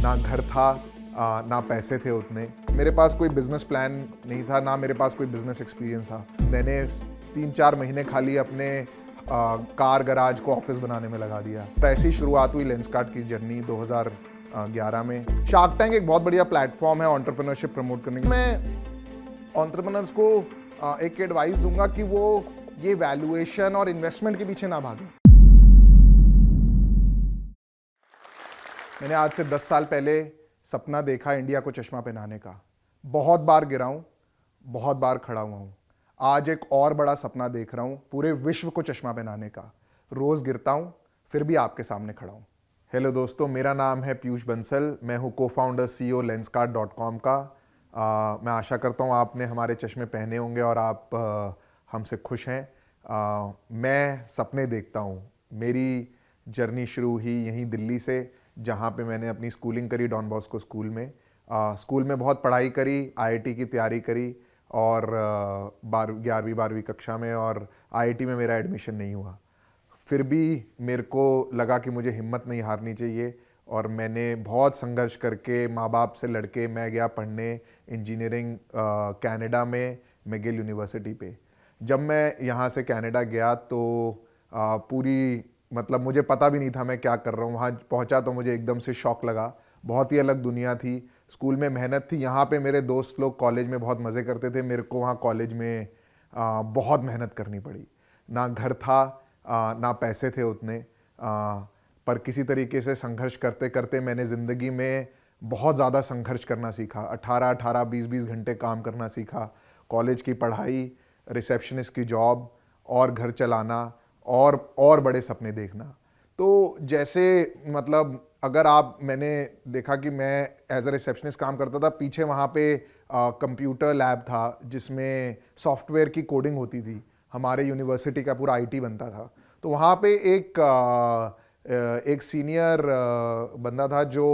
ना घर था, ना पैसे थे उतने। मेरे पास कोई बिजनेस प्लान नहीं था, ना मेरे पास कोई बिजनेस एक्सपीरियंस था। मैंने 3-4 महीने खाली अपने कार गराज को ऑफिस बनाने में लगा दिया। तो ऐसी शुरुआत हुई लेंसकार्ट की जर्नी 2011 में। शार्क टैंक एक बहुत बढ़िया प्लेटफॉर्म है एंटरप्रेन्योरशिप प्रमोट करने की। मैं एंटरप्रेन्योर्स को एक एडवाइस दूंगा कि वो ये वैल्यूएशन और इन्वेस्टमेंट के पीछे ना भागें। मैंने आज से 10 साल पहले सपना देखा इंडिया को चश्मा पहनाने का। बहुत बार गिरा हूं, बहुत बार खड़ा हुआ हूं। आज एक और बड़ा सपना देख रहा हूं, पूरे विश्व को चश्मा पहनाने का। रोज गिरता हूं, फिर भी आपके सामने खड़ा हूं। हेलो दोस्तों, मेरा नाम है पीयूष बंसल। मैं हूं co-founder CEO Lenskart.com का। मैं आशा करता हूं आपने हमारे चश्मे पहने होंगे और आप हमसे खुश हैं। मैं सपने देखता हूं। मेरी जर्नी शुरू हुई यहीं दिल्ली से, जहाँ पे मैंने अपनी स्कूलिंग करी डॉन बॉस्को स्कूल में। स्कूल में बहुत पढ़ाई करी, IIT की तैयारी करी और 11वीं-12वीं कक्षा में, और IIT में मेरा एडमिशन नहीं हुआ। फिर भी मेरे को लगा कि मुझे हिम्मत नहीं हारनी चाहिए, और मैंने बहुत संघर्ष करके माँ बाप से लड़के मैं गया पढ़ने इंजीनियरिंग कनाडा में मैगिल यूनिवर्सिटी पे। जब मैं यहाँ से कनाडा गया तो पूरी मतलब मुझे पता भी नहीं था मैं क्या कर रहा हूँ। वहाँ पहुँचा तो मुझे एकदम से शॉक लगा। बहुत ही अलग दुनिया थी। स्कूल में मेहनत थी, यहाँ पे मेरे दोस्त लोग कॉलेज में बहुत मज़े करते थे, मेरे को वहाँ कॉलेज में बहुत मेहनत करनी पड़ी। ना घर था, ना पैसे थे उतने, पर किसी तरीके से संघर्ष करते करते मैंने ज़िंदगी में बहुत ज़्यादा संघर्ष करना सीखा। 18-18, 20-20 घंटे काम करना सीखा। कॉलेज की पढ़ाई, रिसेप्शनिस्ट की जॉब और घर चलाना और बड़े सपने देखना। तो जैसे मतलब अगर मैंने देखा कि मैं एज अ रिसेप्शनिस्ट काम करता था, पीछे वहाँ पे कंप्यूटर लैब था जिसमें सॉफ्टवेयर की कोडिंग होती थी। हमारे यूनिवर्सिटी का पूरा IT बनता था। तो वहाँ पे एक सीनियर बंदा था जो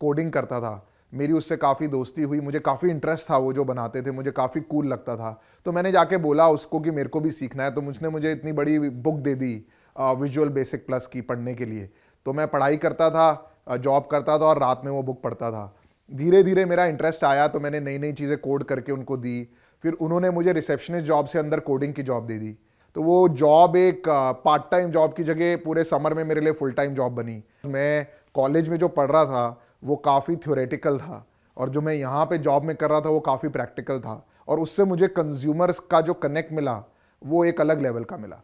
कोडिंग करता था। मेरी उससे काफ़ी दोस्ती हुई, मुझे काफ़ी इंटरेस्ट था वो जो बनाते थे, मुझे काफ़ी कूल लगता था। तो मैंने जाके बोला उसको कि मेरे को भी सीखना है, तो उसने मुझे इतनी बड़ी बुक दे दी विजुअल बेसिक प्लस की पढ़ने के लिए। तो मैं पढ़ाई करता था, जॉब करता था और रात में वो बुक पढ़ता था। धीरे धीरे मेरा इंटरेस्ट आया तो मैंने नई नई चीज़ें कोड करके उनको दी। फिर उन्होंने मुझे रिसेप्शनिस्ट जॉब से अंदर कोडिंग की जॉब दे दी। तो वो जॉब एक पार्ट टाइम जॉब की जगह पूरे समर में मेरे लिए फुल टाइम जॉब बनी। मैं कॉलेज में जो पढ़ रहा था वो काफ़ी थ्योरेटिकल था, और जो मैं यहाँ पे जॉब में कर रहा था वो काफ़ी प्रैक्टिकल था, और उससे मुझे कंज्यूमर्स का जो कनेक्ट मिला वो एक अलग लेवल का मिला।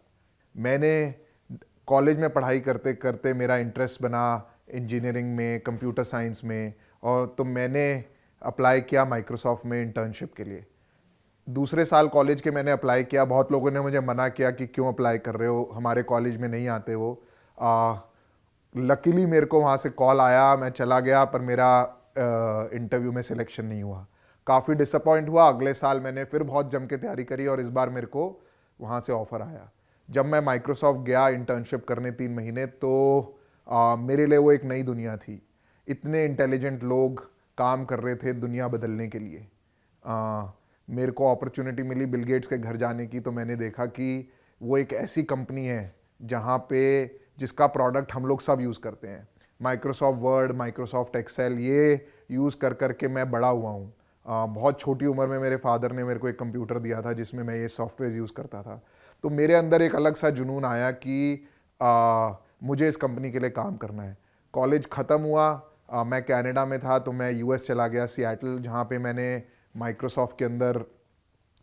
मैंने कॉलेज में पढ़ाई करते करते मेरा इंटरेस्ट बना इंजीनियरिंग में, कंप्यूटर साइंस में, और तो मैंने अप्लाई किया माइक्रोसॉफ्ट में इंटर्नशिप के लिए। दूसरे साल कॉलेज के मैंने अप्लाई किया। बहुत लोगों ने मुझे मना किया कि क्यों अप्लाई कर रहे हो, हमारे कॉलेज में नहीं आते वो। लकीली मेरे को वहाँ से कॉल आया, मैं चला गया, पर मेरा इंटरव्यू में सिलेक्शन नहीं हुआ। काफ़ी डिसअपॉइंट हुआ। अगले साल मैंने फिर बहुत जम के तैयारी करी और इस बार मेरे को वहाँ से ऑफ़र आया। जब मैं माइक्रोसॉफ्ट गया इंटर्नशिप करने 3 महीने, तो मेरे लिए वो एक नई दुनिया थी। इतने इंटेलिजेंट लोग काम कर रहे थे दुनिया बदलने के लिए। मेरे को अपॉर्चुनिटी मिली बिल गेट्स के घर जाने की, तो मैंने देखा कि वो एक ऐसी कंपनी है जहाँ पे जिसका प्रोडक्ट हम लोग सब यूज़ करते हैं। माइक्रोसॉफ्ट वर्ड, माइक्रोसॉफ्ट एक्सेल, ये यूज़ कर कर के मैं बड़ा हुआ हूँ। बहुत छोटी उम्र में मेरे फादर ने मेरे को एक कंप्यूटर दिया था जिसमें मैं ये सॉफ्टवेयर यूज़ करता था। तो मेरे अंदर एक अलग सा जुनून आया कि मुझे इस कंपनी के लिए काम करना है। कॉलेज ख़त्म हुआ, मैं कनाडा में था तो मैं US चला गया, सिएटल, जहाँ पे मैंने माइक्रोसॉफ्ट के अंदर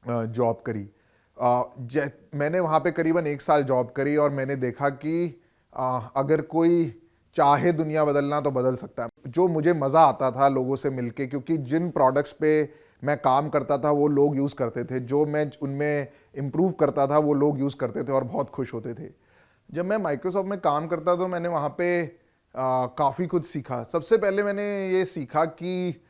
जॉब करी। मैंने वहाँ पे करीबन 1 साल जॉब करी और मैंने देखा कि अगर कोई चाहे दुनिया बदलना तो बदल सकता है। जो मुझे मज़ा आता था लोगों से मिलके, क्योंकि जिन प्रोडक्ट्स पे मैं काम करता था वो लोग यूज़ करते थे, जो मैं उनमें इम्प्रूव करता था वो लोग यूज़ करते थे और बहुत खुश होते थे। जब मैं माइक्रोसॉफ्ट में काम करता तो मैंने वहाँ पे काफ़ी कुछ सीखा। सबसे पहले मैंने ये सीखा कि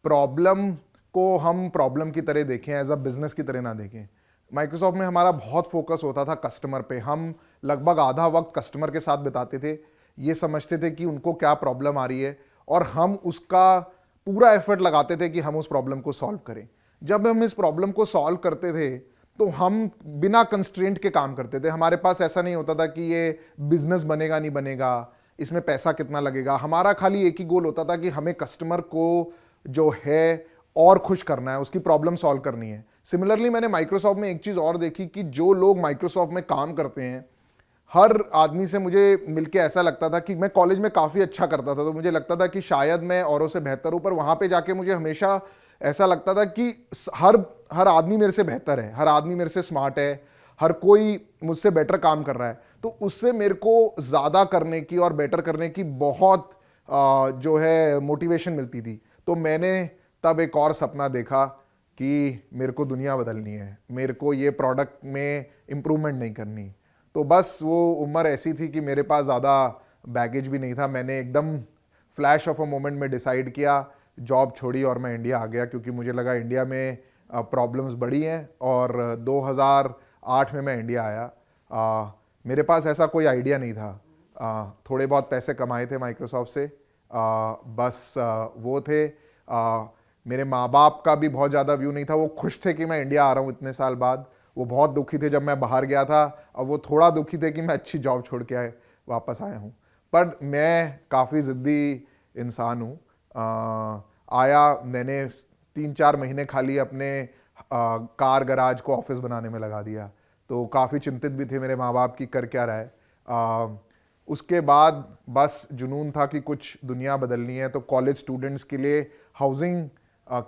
प्रॉब्लम को हम प्रॉब्लम की तरह देखें, एज अ बिजनेस की तरह ना देखें। माइक्रोसॉफ्ट में हमारा बहुत फोकस होता था कस्टमर पे। हम लगभग आधा वक्त कस्टमर के साथ बिताते थे, ये समझते थे कि उनको क्या प्रॉब्लम आ रही है और हम उसका पूरा एफर्ट लगाते थे कि हम उस प्रॉब्लम को सॉल्व करें। जब हम इस प्रॉब्लम को सॉल्व करते थे तो हम बिना कंस्ट्रेंट के काम करते थे। हमारे पास ऐसा नहीं होता था कि ये बिजनेस बनेगा नहीं बनेगा, इसमें पैसा कितना लगेगा। हमारा खाली एक ही गोल होता था कि हमें कस्टमर को जो है और खुश करना है, उसकी प्रॉब्लम सॉल्व करनी है। सिमिलरली मैंने माइक्रोसॉफ्ट में एक चीज़ और देखी कि जो लोग माइक्रोसॉफ्ट में काम करते हैं, हर आदमी से मुझे मिलके ऐसा लगता था कि मैं कॉलेज में काफ़ी अच्छा करता था, तो मुझे लगता था कि शायद मैं औरों से बेहतर हूँ, पर वहाँ पे जाके मुझे हमेशा ऐसा लगता था कि हर हर आदमी मेरे से बेहतर है, हर आदमी मेरे से स्मार्ट है, हर कोई मुझसे बेटर काम कर रहा है। तो उससे मेरे को ज़्यादा करने की और बेटर करने की बहुत जो है मोटिवेशन मिलती थी। तो मैंने तब एक और सपना देखा कि मेरे को दुनिया बदलनी है, मेरे को ये प्रोडक्ट में इम्प्रूवमेंट नहीं करनी। तो बस वो उम्र ऐसी थी कि मेरे पास ज़्यादा बैगेज भी नहीं था। मैंने एकदम फ्लैश ऑफ अ मोमेंट में डिसाइड किया, जॉब छोड़ी और मैं इंडिया आ गया, क्योंकि मुझे लगा इंडिया में प्रॉब्लम्स बड़ी हैं। और 2008 में मैं इंडिया आया। मेरे पास ऐसा कोई आइडिया नहीं था। थोड़े बहुत पैसे कमाए थे माइक्रोसॉफ्ट से, बस वो थे। मेरे माँ बाप का भी बहुत ज़्यादा व्यू नहीं था। वो खुश थे कि मैं इंडिया आ रहा हूँ इतने साल बाद। वो बहुत दुखी थे जब मैं बाहर गया था, और वो थोड़ा दुखी थे कि मैं अच्छी जॉब छोड़ के वापस आया हूँ। पर मैं काफ़ी ज़िद्दी इंसान हूँ। आया, मैंने 3-4 महीने खाली अपने कार गराज को ऑफिस बनाने में लगा दिया। तो काफ़ी चिंतित भी थे मेरे माँ बाप की कर क्या रहा है। उसके बाद बस जुनून था कि कुछ दुनिया बदलनी है। तो कॉलेज स्टूडेंट्स के लिए हाउसिंग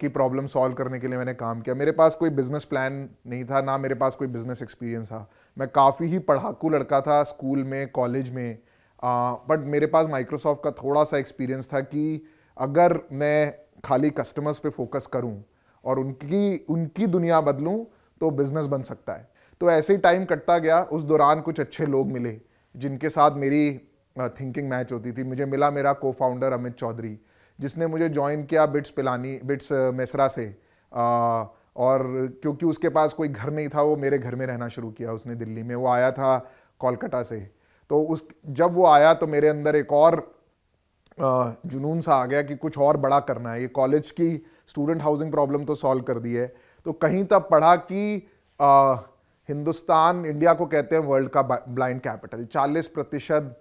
की प्रॉब्लम सॉल्व करने के लिए मैंने काम किया। मेरे पास कोई बिजनेस प्लान नहीं था, ना मेरे पास कोई बिजनेस एक्सपीरियंस था। मैं काफ़ी ही पढ़ाकू लड़का था स्कूल में, कॉलेज में, बट मेरे पास माइक्रोसॉफ्ट का थोड़ा सा एक्सपीरियंस था कि अगर मैं खाली कस्टमर्स पे फोकस करूं और उनकी दुनिया बदलूं तो बिजनेस बन सकता है। तो ऐसे ही टाइम कटता गया। उस दौरान कुछ अच्छे लोग मिले जिनके साथ मेरी थिंकिंग मैच होती थी। मुझे मिला मेरा को फाउंडर अमित चौधरी, जिसने मुझे ज्वाइन किया बिट्स मेसरा से। और क्योंकि उसके पास कोई घर नहीं था, वो मेरे घर में रहना शुरू किया उसने दिल्ली में। वो आया था कोलकाता से। तो जब वो आया तो मेरे अंदर एक और जुनून सा आ गया कि कुछ और बड़ा करना है। ये कॉलेज की स्टूडेंट हाउसिंग प्रॉब्लम तो सॉल्व कर दी है, तो कहीं तब पढ़ा कि हिंदुस्तान, इंडिया को कहते हैं वर्ल्ड का ब्लाइंड कैपिटल। 40%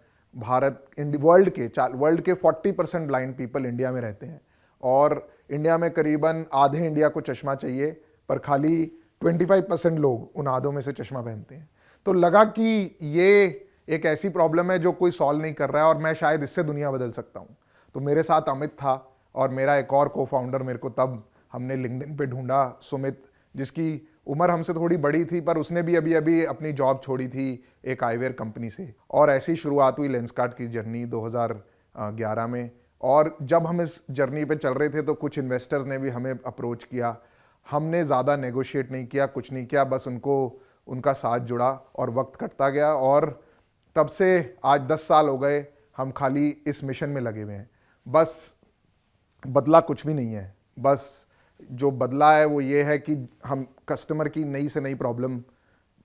वर्ल्ड के 40% ब्लाइंड पीपल इंडिया में रहते हैं, और इंडिया में करीबन आधे इंडिया को चश्मा चाहिए, पर खाली 25% लोग उन आधों में से चश्मा पहनते हैं। तो लगा कि ये एक ऐसी प्रॉब्लम है जो कोई सॉल्व नहीं कर रहा है, और मैं शायद इससे दुनिया बदल सकता हूँ। तो मेरे साथ अमित था और मेरा एक और को फाउंडर। मेरे को तब हमने लिंक्डइन पे ढूंढा, सुमित, जिसकी उम्र हमसे थोड़ी बड़ी थी, पर उसने भी अभी अभी अपनी जॉब छोड़ी थी एक आईवेयर कंपनी से। और ऐसी शुरुआत हुई लेंसकार्ट की जर्नी 2011 में। और जब हम इस जर्नी पे चल रहे थे तो कुछ इन्वेस्टर्स ने भी हमें अप्रोच किया। हमने ज़्यादा नेगोशिएट नहीं किया, कुछ नहीं किया, बस उनका साथ जुड़ा और वक्त कटता गया। और तब से आज 10 साल हो गए, हम खाली इस मिशन में लगे हुए हैं। बस बदला कुछ भी नहीं है, बस जो बदला है वो ये है कि हम कस्टमर की नई से नई प्रॉब्लम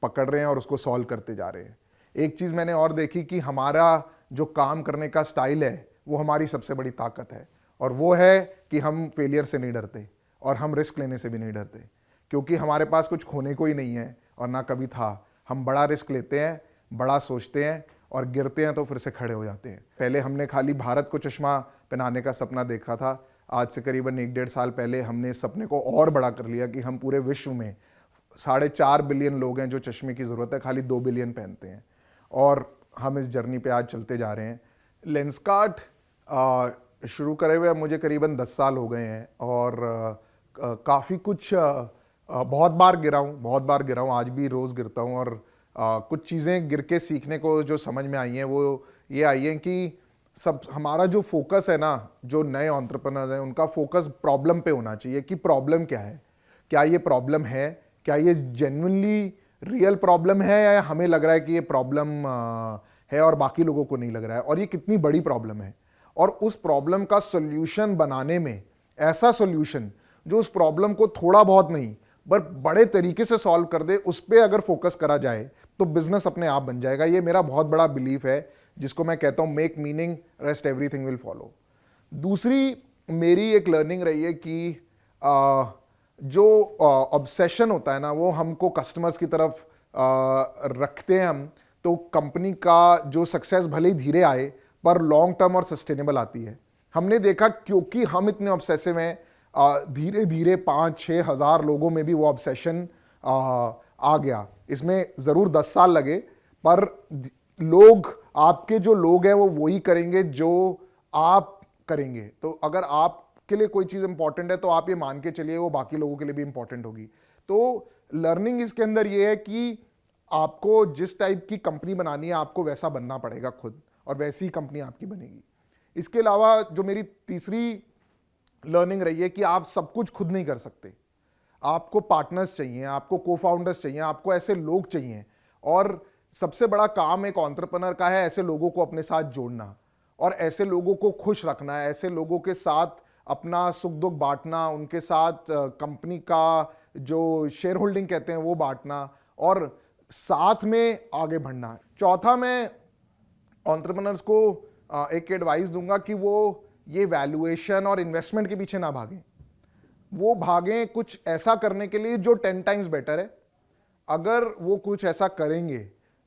पकड़ रहे हैं और उसको सॉल्व करते जा रहे हैं। एक चीज़ मैंने और देखी कि हमारा जो काम करने का स्टाइल है वो हमारी सबसे बड़ी ताकत है, और वो है कि हम फेलियर से नहीं डरते और हम रिस्क लेने से भी नहीं डरते, क्योंकि हमारे पास कुछ खोने को ही नहीं है और ना कभी था। हम बड़ा रिस्क लेते हैं, बड़ा सोचते हैं, और गिरते हैं तो फिर से खड़े हो जाते हैं। पहले हमने खाली भारत को चश्मा पहनाने का सपना देखा था। आज से करीबन 1-1.5 साल पहले हमने इस सपने को और बड़ा कर लिया कि हम पूरे विश्व में 4.5 बिलियन लोग हैं जो चश्मे की ज़रूरत है, खाली 2 बिलियन पहनते हैं। और हम इस जर्नी पे आज चलते जा रहे हैं। लेंसकार्ट शुरू करे हुए मुझे करीबन 10 साल हो गए हैं, और काफ़ी कुछ बहुत बार गिरा हूँ, आज भी रोज़ गिरता हूँ। और कुछ चीज़ें गिर के सीखने को जो समझ में आई हैं वो ये आई हैं कि हमारा जो फोकस है ना, जो नए एंटरप्रेन्योर्स हैं उनका फोकस प्रॉब्लम पे होना चाहिए कि प्रॉब्लम क्या है, क्या ये प्रॉब्लम है, क्या ये जेन्युइनली रियल प्रॉब्लम है, या हमें लग रहा है कि ये प्रॉब्लम है और बाकी लोगों को नहीं लग रहा है, और ये कितनी बड़ी प्रॉब्लम है। और उस प्रॉब्लम का सोल्यूशन बनाने में, ऐसा सोल्यूशन जो उस प्रॉब्लम को थोड़ा बहुत नहीं पर बड़े तरीके से सॉल्व कर दे, उस पर अगर फोकस करा जाए तो बिजनेस अपने आप बन जाएगा। ये मेरा बहुत बड़ा बिलीफ है, जिसको मैं कहता हूं make meaning, rest everything will follow. दूसरी मेरी एक लर्निंग रही है कि जो ऑब्सेशन होता है ना, वो हमको कस्टमर्स की तरफ रखते हैं हम, तो कंपनी का जो सक्सेस भले ही धीरे आए पर लॉन्ग टर्म और सस्टेनेबल आती है। हमने देखा क्योंकि हम इतने ऑब्सेसिव हैं, धीरे धीरे 5-6 हज़ार लोगों में भी वो ऑब्सेशन आ गया। इसमें ज़रूर 10 साल लगे, पर लोग, आपके जो लोग हैं वो वही करेंगे जो आप करेंगे। तो अगर आपके लिए कोई चीज़ इंपॉर्टेंट है तो आप ये मान के चलिए वो बाकी लोगों के लिए भी इंपॉर्टेंट होगी। तो लर्निंग इसके अंदर ये है कि आपको जिस टाइप की कंपनी बनानी है आपको वैसा बनना पड़ेगा खुद, और वैसी ही कंपनी आपकी बनेगी। इसके अलावा जो मेरी तीसरी लर्निंग रही है कि आप सब कुछ खुद नहीं कर सकते, आपको पार्टनर्स चाहिए, आपको को फाउंडर्स चाहिए, आपको ऐसे लोग चाहिए। और सबसे बड़ा काम एक एंटरप्रेन्योर का है ऐसे लोगों को अपने साथ जोड़ना और ऐसे लोगों को खुश रखना है, ऐसे लोगों के साथ अपना सुख दुख बांटना, उनके साथ कंपनी का जो शेयर होल्डिंग कहते हैं वो बांटना और साथ में आगे बढ़ना। चौथा, मैं एंटरप्रेन्योर्स को एक एडवाइस दूंगा कि वो ये वैल्यूएशन और इन्वेस्टमेंट के पीछे ना भागें, वो भागें कुछ ऐसा करने के लिए जो 10 टाइम्स बेटर है। अगर वो कुछ ऐसा करेंगे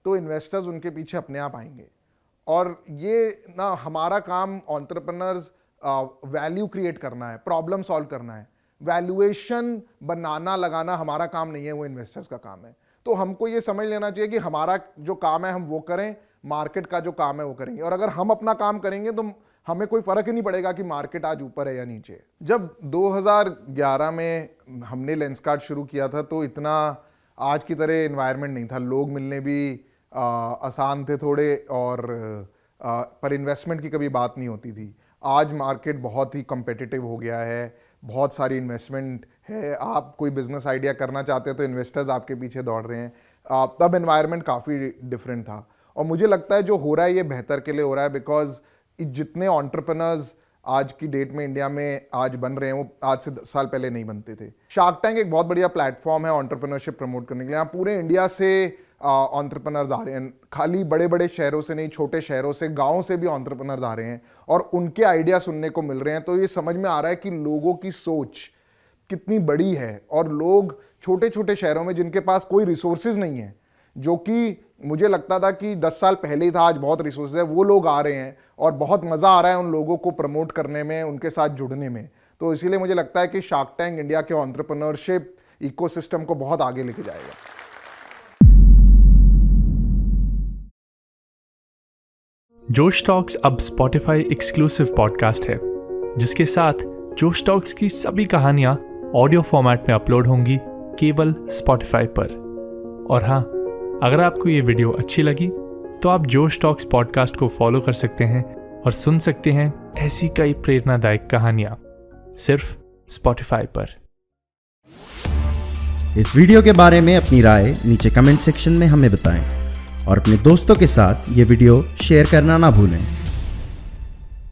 तो इन्वेस्टर्स उनके पीछे अपने आप आएंगे। और ये ना हमारा काम एंटरप्रेन्योर्स वैल्यू क्रिएट करना है, प्रॉब्लम सॉल्व करना है। वैल्यूएशन बनाना लगाना हमारा काम नहीं है, वो इन्वेस्टर्स का काम है। तो हमको ये समझ लेना चाहिए कि हमारा जो काम है हम वो करें, मार्केट का जो काम है वो करेंगे। और अगर हम अपना काम करेंगे तो हमें कोई फर्क ही नहीं पड़ेगा कि मार्केट आज ऊपर है या नीचे। जब 2011 में हमने लेंसकार्ट शुरू किया था तो इतना आज की तरह एनवायरनमेंट नहीं था, लोग मिलने भी आसान थे थोड़े, और पर इन्वेस्टमेंट की कभी बात नहीं होती थी। आज मार्केट बहुत ही कम्पिटिटिव हो गया है, बहुत सारी इन्वेस्टमेंट है, आप कोई बिजनेस आइडिया करना चाहते हैं तो इन्वेस्टर्स आपके पीछे दौड़ रहे हैं। तब एनवायरनमेंट काफ़ी डिफरेंट था और मुझे लगता है जो हो रहा है ये बेहतर के लिए हो रहा है, बिकॉज जितने एंटरप्रेन्योर्स आज की डेट में इंडिया में आज बन रहे हैं वो आज से 10 साल पहले नहीं बनते थे। शार्क टैंक एक बहुत बढ़िया प्लेटफॉर्म है एंटरप्रेन्योरशिप प्रमोट करने के लिए। यहाँ पूरे इंडिया से एंटरप्रेन्योर्स आ रहे हैं, खाली बड़े बड़े शहरों से नहीं, छोटे शहरों से, गाँव से भी एंटरप्रेन्योर्स आ रहे हैं और उनके आइडिया सुनने को मिल रहे हैं। तो ये समझ में आ रहा है कि लोगों की सोच कितनी बड़ी है और लोग छोटे छोटे शहरों में जिनके पास कोई रिसोर्सेज नहीं है, जो कि मुझे लगता था कि 10 साल पहले ही था, आज बहुत रिसोर्सेज है, वो लोग आ रहे हैं और बहुत मज़ा आ रहा है उन लोगों को प्रमोट करने में, उनके साथ जुड़ने में। तो इसीलिए मुझे लगता है कि शार्क टैंक इंडिया के एंटरप्रेन्योरशिप इकोसिस्टम को बहुत आगे लेके जाएगा। जोश टॉक्स अब स्पॉटिफाई एक्सक्लूसिव पॉडकास्ट है, जिसके साथ जोश टॉक्स की सभी कहानियां ऑडियो फॉर्मेट में अपलोड होंगी केवल स्पॉटिफाई पर। और हाँ, अगर आपको ये वीडियो अच्छी लगी तो आप जोश टॉक्स पॉडकास्ट को फॉलो कर सकते हैं और सुन सकते हैं ऐसी कई प्रेरणादायक कहानियां सिर्फ स्पॉटिफाई पर। इस वीडियो के बारे में अपनी राय नीचे कमेंट सेक्शन में हमें बताएं और अपने दोस्तों के साथ ये वीडियो शेयर करना ना भूलें।